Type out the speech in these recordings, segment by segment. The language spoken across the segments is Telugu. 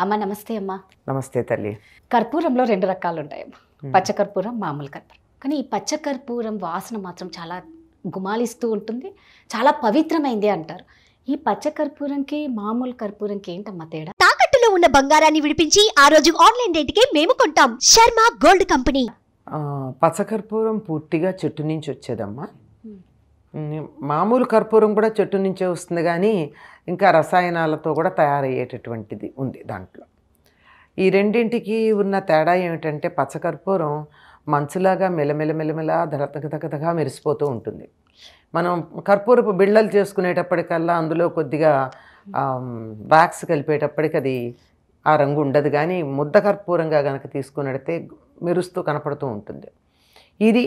అమ్మ నమస్తే అమ్మ. నమస్తే తల్లి. కర్పూరంలో 2 రకాలు ఉంటాయమ్మ, పచ్చ కర్పూరం, మామూలు కర్పూరం. కానీ ఈ పచ్చ కర్పూరం వాసన మాత్రం చాలా గుమాలిస్తూ ఉంటుంది, చాలా పవిత్రమైంది అంటారు. ఈ పచ్చ కర్పూరంకి మామూలు కర్పూరంకి ఏంటమ్మా తేడా? తాకట్టులో ఉన్న బంగారాన్ని విడిపించి ఆ రోజు ఆన్లైన్ రేటుకే మేము కొంటాం. Sharma gold company. పచ్చకర్పూరం పూర్తిగా చెట్టు నుంచి వచ్చేదమ్మా. మామూలు కర్పూరం కూడా చెట్టు నుంచే వస్తుంది, కానీ ఇంకా రసాయనాలతో కూడా తయారయ్యేటటువంటిది ఉంది దాంట్లో. ఈ రెండింటికి ఉన్న తేడా ఏమిటంటే పచ్చకర్పూరం మంచులాగా మెలమెల దగదగగా మెరిసిపోతూ ఉంటుంది. మనం కర్పూరపు బిళ్ళలు చేసుకునేటప్పటికల్లా అందులో కొద్దిగా వ్యాక్స్ కలిపేటప్పటికి అది ఆ రంగు ఉండదు, కానీ ముద్ద కర్పూరంగా కనుక తీసుకున్నట్టే మెరుస్తూ కనపడుతూ ఉంటుంది. ఇది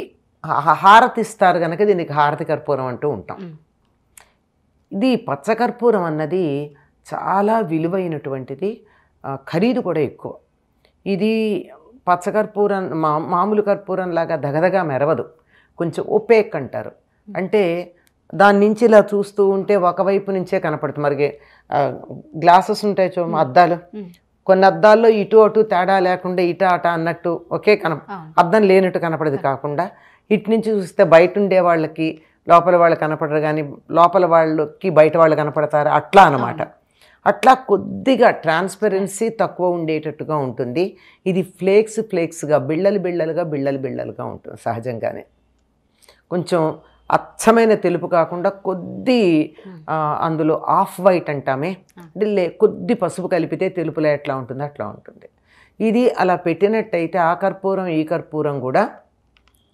హారతి ఇస్తారు కనుక దీనికి హారతి కర్పూరం అంటూ ఉంటాం. ఇది పచ్చకర్పూరం అన్నది చాలా విలువైనటువంటిది, ఖరీదు కూడా ఎక్కువ. ఇది పచ్చకర్పూరం మామూలు కర్పూరం లాగా దగదగా మెరవదు, కొంచెం ఒపేక్ అంటారు. అంటే దాని నుంచి ఇలా చూస్తూ ఉంటే ఒకవైపు నుంచే కనపడుతుంది. మరి గ్లాసెస్ ఉంటాయి చూడ అద్దాలు, కొన్ని అద్దాల్లో ఇటు అటు తేడా లేకుండా ఇటు అట అన్నట్టు ఒకే అద్దం లేనట్టు కనపడేది కాకుండా ఇటు నుంచి చూస్తే బయట ఉండే వాళ్ళకి లోపల వాళ్ళు కనపడరు, కానీ లోపల వాళ్ళకి బయట వాళ్ళు కనపడతారు, అట్లా అన్నమాట. అట్లా కొద్దిగా ట్రాన్స్పరెన్సీ తక్కువ ఉండేటట్టుగా ఉంటుంది. ఇది ఫ్లేక్స్గా బిళ్ళలుగా ఉంటుంది సహజంగానే. కొంచెం అచ్చమైన తెలుపు కాకుండా కొద్ది అందులో ఆఫ్ వైట్ అంటామే, కొద్ది పసుపు కలిపితే తెలుపులో ఎట్లా ఉంటుందో అట్లా ఉంటుంది. ఇది అలా పెట్టినట్టయితే ఆ కర్పూరం ఈ కర్పూరం కూడా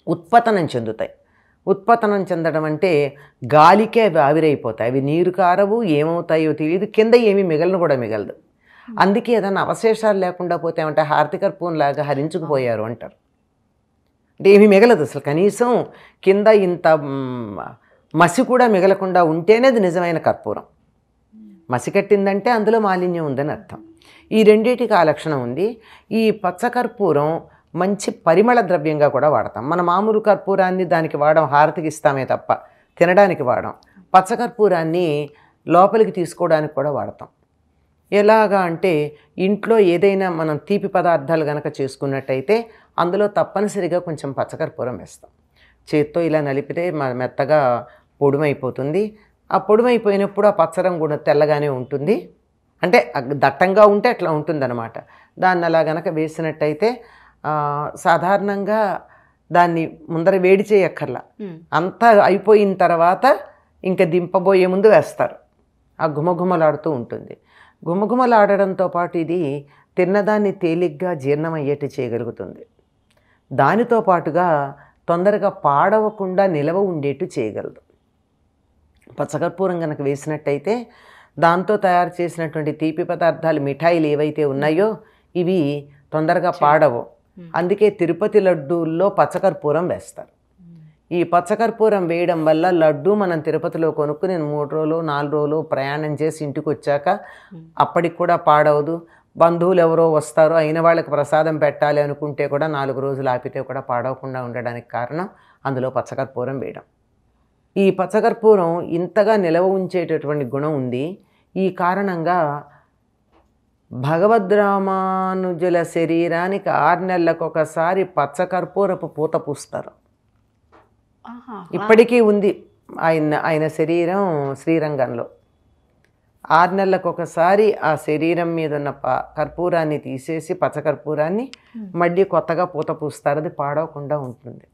ఉత్పతనం చెందుతాయి. ఉత్పతనం చెందడం అంటే గాలికే అవి ఆవిరైపోతాయి, అవి నీరు కారవు, ఏమవుతాయో తెలియదు, కింద ఏమీ మిగలదు. అందుకే ఏదైనా అవశేషాలు లేకుండా పోతే ఏమంటే హారతి కర్పూరం లాగా హరించుకుపోయారు అంటారు. అంటే ఏమీ మిగలదు అసలు, కనీసం కింద ఇంత మసి కూడా మిగలకుండా ఉంటేనే అది నిజమైన కర్పూరం. మసి కట్టిందంటే అందులో మాలిన్యం ఉందని అర్థం. ఈ రెండింటికి ఆ లక్షణం ఉంది. ఈ పచ్చకర్పూరం మంచి పరిమళ ద్రవ్యంగా కూడా వాడతాం. మన మామూలు కర్పూరాన్ని దానికి వాడడం, హారతికి ఇస్తామే తప్ప తినడానికి వాడడం. పచ్చకర్పూరాన్ని లోపలికి తీసుకోవడానికి కూడా వాడతాం. ఎలాగా అంటే ఇంట్లో ఏదైనా మనం తీపి పదార్థాలు కనుక చేసుకున్నట్టయితే అందులో తప్పనిసరిగా కొంచెం పచ్చకర్పూరం వేస్తాం. చేత్తో ఇలా నలిపితే మెత్తగా పొడుమైపోతుంది. ఆ పొడుమైపోయినప్పుడు ఆ పచ్చరం కూడా తెల్లగానే ఉంటుంది, అంటే దట్టంగా ఉంటే అట్లా ఉంటుందన్నమాట. దాన్ని అలా గనక వేసినట్టయితే సాధారణంగా దాన్ని ముందర వేడి చేయక్కర్లా, అంతా అయిపోయిన తర్వాత ఇంకా దింపబోయే ముందు వేస్తారు. ఆ గుమగుమలాడుతూ ఉంటుంది. గుమగుమలాడడంతో పాటు ఇది తిన్నదాన్ని తేలిగ్గా జీర్ణమయ్యేట్టు చేయగలుగుతుంది. దానితో పాటుగా తొందరగా పాడవకుండా నిలవ ఉండేట్టు చేయగలదు. పచ్చకర్పూరం కనుక వేసినట్టయితే దాంతో తయారు చేసినటువంటి తీపి పదార్థాలు, మిఠాయిలు ఏవైతే ఉన్నాయో ఇవి తొందరగా పాడవు. అందుకే తిరుపతి లడ్డూల్లో పచ్చకర్పూరం వేస్తారు. ఈ పచ్చకర్పూరం వేయడం వల్ల లడ్డు మనం తిరుపతిలో కొనుక్కుని 3 రోజులు 4 రోజులు ప్రయాణం చేసి ఇంటికి వచ్చాక అప్పటికి కూడా పాడవదు. బంధువులు ఎవరో వస్తారో అయిన వాళ్ళకి ప్రసాదం పెట్టాలి అనుకుంటే కూడా 4 రోజులు ఆపితే కూడా పాడవకుండా ఉండడానికి కారణం అందులో పచ్చకర్పూరం వేయడం. ఈ పచ్చకర్పూరం ఇంతగా నిలవ ఉంచేటటువంటి గుణం ఉంది. ఈ కారణంగా భగవద్రామానుజుల శరీరానికి 6 నెలలకు ఒకసారి పచ్చకర్పూరపు పూత పూస్తారు. ఇప్పటికీ ఉంది ఆయన శరీరం శ్రీరంగంలో. 6 నెలలకు ఒకసారి ఆ శరీరం మీద ఉన్న కర్పూరాన్ని తీసేసి పచ్చకర్పూరాన్ని మళ్ళీ కొత్తగా పూత పూస్తారు. అది పాడవకుండా ఉంటుంది.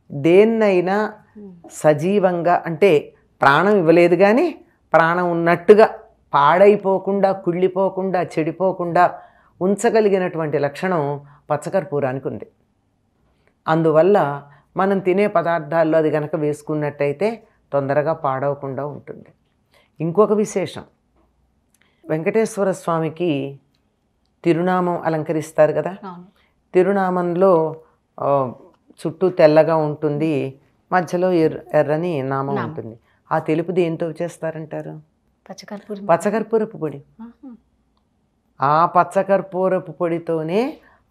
దేన్నైనా సజీవంగా, అంటే ప్రాణం ఇవ్వలేదు కానీ ప్రాణం ఉన్నట్టుగా పాడైపోకుండా, కుళ్ళిపోకుండా, చెడిపోకుండా ఉంచగలిగినటువంటి లక్షణం పచ్చకర్పూరానికి ఉంది. అందువల్ల మనం తినే పదార్థాల్లో అది కనుక వేసుకున్నట్టయితే తొందరగా పాడవకుండా ఉంటుంది. ఇంకొక విశేషం, వెంకటేశ్వర స్వామికి తిరునామం అలంకరిస్తారు కదా. తిరునామంలో చుట్టూ తెల్లగా ఉంటుంది, మధ్యలో ఎర్రని నామం ఉంటుంది. ఆ తెలుపు దేంతో చేస్తారంటారు? పచ్చకర్పూరపు పొడి. ఆ పచ్చకర్పూరపు పొడితోనే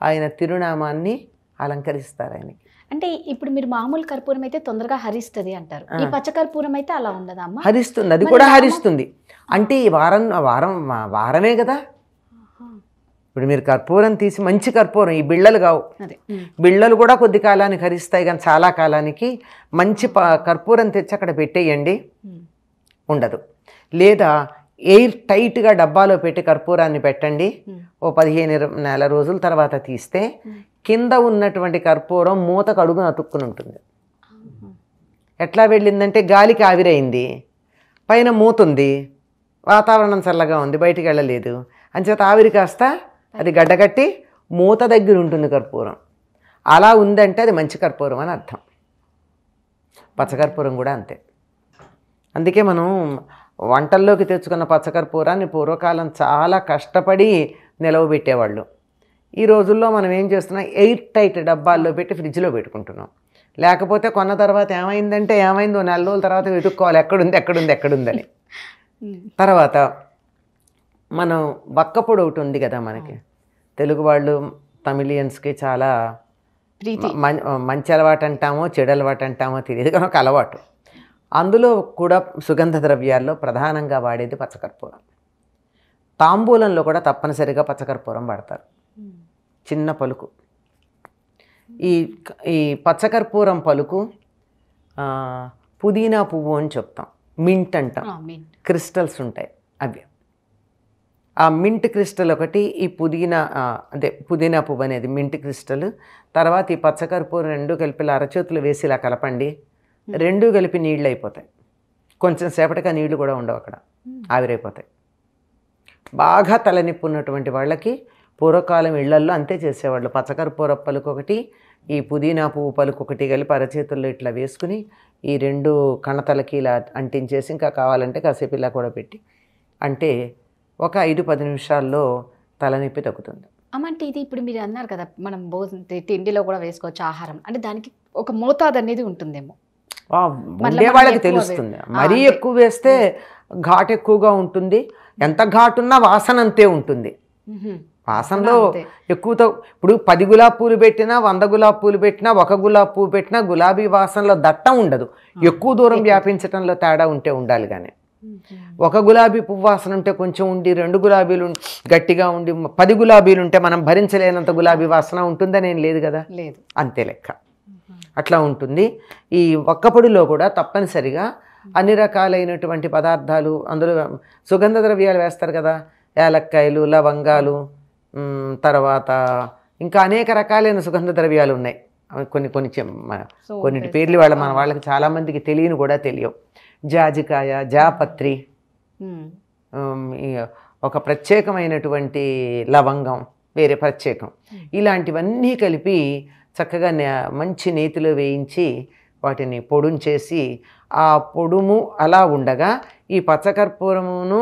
ఆయన తిరునామాన్ని అలంకరిస్తారు ఆయనకి. అంటే ఇప్పుడు మీరు మామూలు కర్పూరం అయితే తొందరగా హరిస్తుంది అంటారు, ఈ పచ్చకర్పూరం అయితే అలా ఉండదా అమ్మ? హరిస్తుంది, అది కూడా హరిస్తుంది. అంటే ఈ వారమే కదా, ఇప్పుడు మీరు కర్పూరం తీసి మంచి కర్పూరం, ఈ బిళ్ళలు కావు, అదే బిళ్ళలు కూడా కొద్ది కాలానికి హరిస్తాయి కానీ చాలా కాలానికి మంచి కర్పూరం తెచ్చి అక్కడ పెట్టేయండి, ఉండదు. లేదా ఎయిర్ టైట్గా డబ్బాలో పెట్టి కర్పూరాన్ని పెట్టండి, ఓ 15 నెల రోజుల తర్వాత తీస్తే కింద ఉన్నటువంటి కర్పూరం మూతకు అడుగున అతుక్కుని ఉంటుంది. ఎట్లా వెళ్ళిందంటే గాలికి ఆవిరైంది, పైన మూత ఉంది, వాతావరణం చల్లగా ఉంది, బయటికి వెళ్ళలేదు, అంచేత ఆవిరి కాస్త అది గడ్డగట్టి మూత దగ్గర ఉంటుంది కర్పూరం. అలా ఉందంటే అది మంచి కర్పూరం అని అర్థం. పచ్చకర్పూరం కూడా అంతే. అందుకే మనం వంటల్లోకి తెచ్చుకున్న పచ్చకర్పూరాన్ని పూర్వకాలం చాలా కష్టపడి నిలవబెట్టేవాళ్ళు. ఈ రోజుల్లో మనం ఏం చేస్తున్నాం, ఎయిర్ టైట్ డబ్బాల్లో పెట్టి ఫ్రిడ్జ్లో పెట్టుకుంటున్నాం. లేకపోతే కొన్న తర్వాత ఏమైందో 4 రోజుల తర్వాత వెతుక్కోవాలి ఎక్కడుందని. తర్వాత మనం వక్కపొడి ఒకటి ఉంది కదా మనకి, తెలుగు వాళ్ళు తమిళియన్స్కి చాలా మంచి అలవాటు అంటామో చెడు అలవాటు అంటామో తెలియదు కానీ ఒక అలవాటు. అందులో కూడా సుగంధ ద్రవ్యాల్లో ప్రధానంగా వాడేది పచ్చకర్పూరం. తాంబూలంలో కూడా తప్పనిసరిగా పచ్చకర్పూరం వాడతారు, చిన్న పలుకు. ఈ పచ్చకర్పూరం పలుకు పుదీనా పువ్వు అని చెప్తాం, మింట్ అంటాం, క్రిస్టల్స్ ఉంటాయి అవి. ఆ మింట్ క్రిస్టల్ ఒకటి, ఈ పుదీనా పువ్వు అనేది మింట్ క్రిస్టల్. తర్వాత ఈ పచ్చకర్పూరం 2 కలిపి అరచేతులు వేసి ఇలా కలపండి, 2 కలిపి నీళ్ళు అయిపోతాయి. కొంచెం సేపటికి ఆ నీళ్లు కూడా ఉండవు, అక్కడ ఆవిరైపోతాయి. బాగా తలనొప్పి ఉన్నటువంటి వాళ్ళకి పూర్వకాలం ఇళ్లల్లో అంతే చేసేవాళ్ళు. పచ్చకర్పూర పలుకు ఒకటి, ఈ పుదీనా పువ్వు పలుకు ఒకటి కలిపి అరచేతుల్లో ఇట్లా వేసుకుని ఈ 2 కణతలకి ఇలా అంటించేసి ఇంకా కావాలంటే కాసేపు ఇలా కూడా పెట్టి అంటే ఒక 5-10 నిమిషాల్లో తలనొప్పి తగ్గుతుంది. అమ్మంటే ఇది ఇప్పుడు మీరు అన్నారు కదా, మనం తిండిలో కూడా వేసుకోవచ్చు ఆహారం అంటే, దానికి ఒక మోతాదు అనేది ఉంటుందేమో. ఉండే వాళ్ళకి తెలుస్తుంది. మరీ ఎక్కువ వేస్తే ఘాటు ఎక్కువగా ఉంటుంది, ఎంత ఘాటున్నా వాసన అంతే ఉంటుంది. వాసనలో ఎక్కువతో ఇప్పుడు 10 గులాబీ పూలు పెట్టినా 100 గులాబీ పూలు పెట్టినా 1 గులాబీ పువ్వు పెట్టినా గులాబీ వాసనలో దట్టం ఉండదు. ఎక్కువ దూరం వ్యాపించడంలో తేడా ఉంటే ఉండాలి. కానీ 1 గులాబీ పువ్వు వాసన ఉంటే కొంచెం ఉండి, 2 గులాబీలు గట్టిగా ఉండి, 10 గులాబీలు ఉంటే మనం భరించలేనంత గులాబీ వాసన ఉంటుందని ఏం లేదు కదా, లేదు, అంతే లెక్క. అట్లా ఉంటుంది. ఈ ఒక్కపొడిలో కూడా తప్పనిసరిగా అన్ని రకాలైనటువంటి పదార్థాలు, అందులో సుగంధ ద్రవ్యాలు వేస్తారు కదా, యాలక్కాయలు, లవంగాలు, తర్వాత ఇంకా అనేక రకాలైన సుగంధ ద్రవ్యాలు ఉన్నాయి. కొన్నిటి పేర్లు మన వాళ్ళకి చాలామందికి తెలియని కూడా తెలియవు. జాజికాయ, జాపత్రి, ఒక ప్రత్యేకమైనటువంటి లవంగం వేరే ప్రత్యేకం, ఇలాంటివన్నీ కలిపి చక్కగా మంచి నేతిలో వేయించి వాటిని పొడుంచేసి ఆ పొడుము అలా ఉండగా ఈ పచ్చకర్పూరమును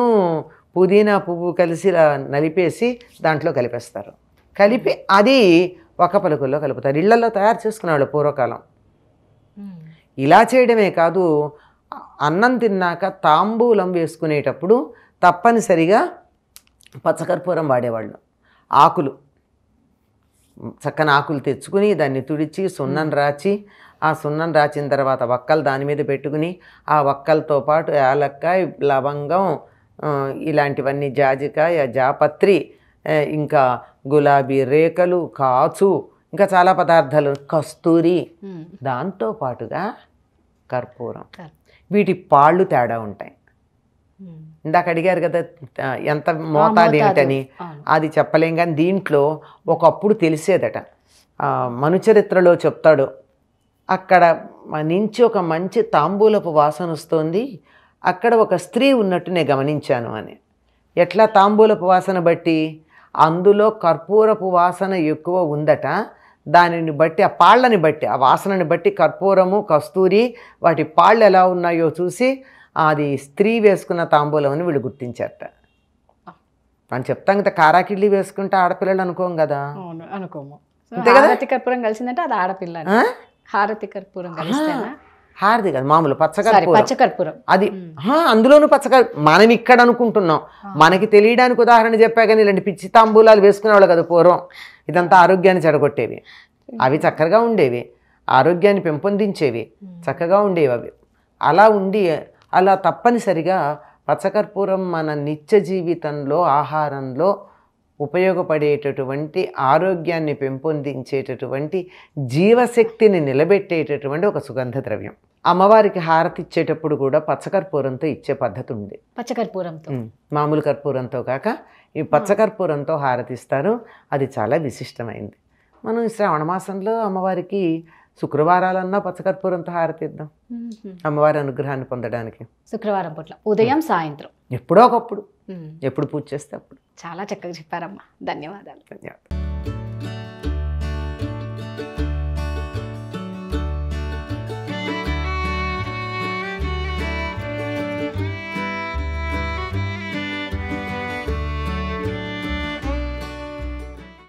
పుదీనా పువ్వు కలిసి నలిపేసి దాంట్లో కలిపేస్తారు. కలిపి అది ఒక పలుకుల్లో కలుపుతారు. ఇళ్లలో తయారు చేసుకునేవాళ్ళు పూర్వకాలం. ఇలా చేయడమే కాదు, అన్నం తిన్నాక తాంబూలం వేసుకునేటప్పుడు తప్పనిసరిగా పచ్చకర్పూరం వాడేవాళ్ళు. ఆకులు, చక్కని ఆకులు తెచ్చుకుని దాన్ని తుడిచి సున్నం రాచి, ఆ సున్నం రాచిన తర్వాత వక్కలు దాని మీద పెట్టుకుని ఆ వక్కలతో పాటు యాలక్కాయ, లవంగం, ఇలాంటివన్నీ, జాజికాయ, జాపత్రి, ఇంకా గులాబీ రేకలు, కాచు, ఇంకా చాలా పదార్థాలు, కస్తూరి, దాంతో పాటుగా కర్పూరం. వీటి పాళ్ళు తేడా ఉంటాయి. ఇందాక అడిగారు కదా ఎంత మోతాదు ఏంటని, అది చెప్పలేం. కానీ దీంట్లో ఒకప్పుడు తెలిసేదట. మనుచరిత్రలో చెప్తాడు, అక్కడ నుంచి ఒక మంచి తాంబూలపు వాసన వస్తుంది, అక్కడ ఒక స్త్రీ ఉన్నట్టు నేను గమనించాను అని. ఎట్లా తాంబూలపు వాసన బట్టి? అందులో కర్పూరపు వాసన ఎక్కువ ఉందట. దానిని బట్టి, ఆ పాళ్ళని బట్టి, ఆ వాసనని బట్టి కర్పూరము, కస్తూరి, వాటి పాళ్ళు ఎలా ఉన్నాయో చూసి అది స్త్రీ వేసుకున్న తాంబూలం అని వీళ్ళు గుర్తించారట. మనం చెప్తాం కదా, కారాకిళ్ళి వేసుకుంటే ఆడపిల్లలు అనుకోం కదా, అనుకోము. హారతి కర్పూరం కలిసిందంటే అది ఆడపిల్ల. హారతి కర్పూరం కలిస్తేనా? హారతి కాదు, మామూలు పచ్చకర్పూరం. అది అందులోనూ మనం ఇక్కడ అనుకుంటున్నాం, మనకి తెలియడానికి ఉదాహరణ చెప్పా. కానీ ఇలాంటి పిచ్చి తాంబూలాలు వేసుకునేవాళ్ళు కదా పూర్వం. ఇదంతా ఆరోగ్యాన్ని చెడగొట్టేవి. అవి చక్కగా ఉండేవి, ఆరోగ్యాన్ని పెంపొందించేవి, చక్కగా ఉండేవి అవి. అలా తప్పనిసరిగా పచ్చకర్పూరం మన నిత్య జీవితంలో, ఆహారంలో ఉపయోగపడేటటువంటి ఆరోగ్యాన్ని పెంపొందించేటటువంటి జీవశక్తిని నిలబెట్టేటటువంటి ఒక సుగంధ ద్రవ్యం. అమ్మవారికి హారతి ఇచ్చేటప్పుడు కూడా పచ్చకర్పూరంతో ఇచ్చే పద్ధతి ఉంది. పచ్చకర్పూరంతో, మామూలు కర్పూరంతో కాక ఈ పచ్చకర్పూరంతో హారతిస్తారు. అది చాలా విశిష్టమైంది. మనం ఈ శ్రావణ మాసంలో అమ్మవారికి శుక్రవారాలన్నా పచ్చకర్పూరంతో హారతిద్దాం అమ్మవారి అనుగ్రహాన్ని పొందడానికి. శుక్రవారం పూట్ల ఉదయం సాయంత్రం ఎప్పుడో ఒకప్పుడు, ఎప్పుడు పూజ చేస్తే అప్పుడు. చాలా చక్కగా చెప్పారమ్మా. ధన్యవాదాలు. ధన్యవాదాలు.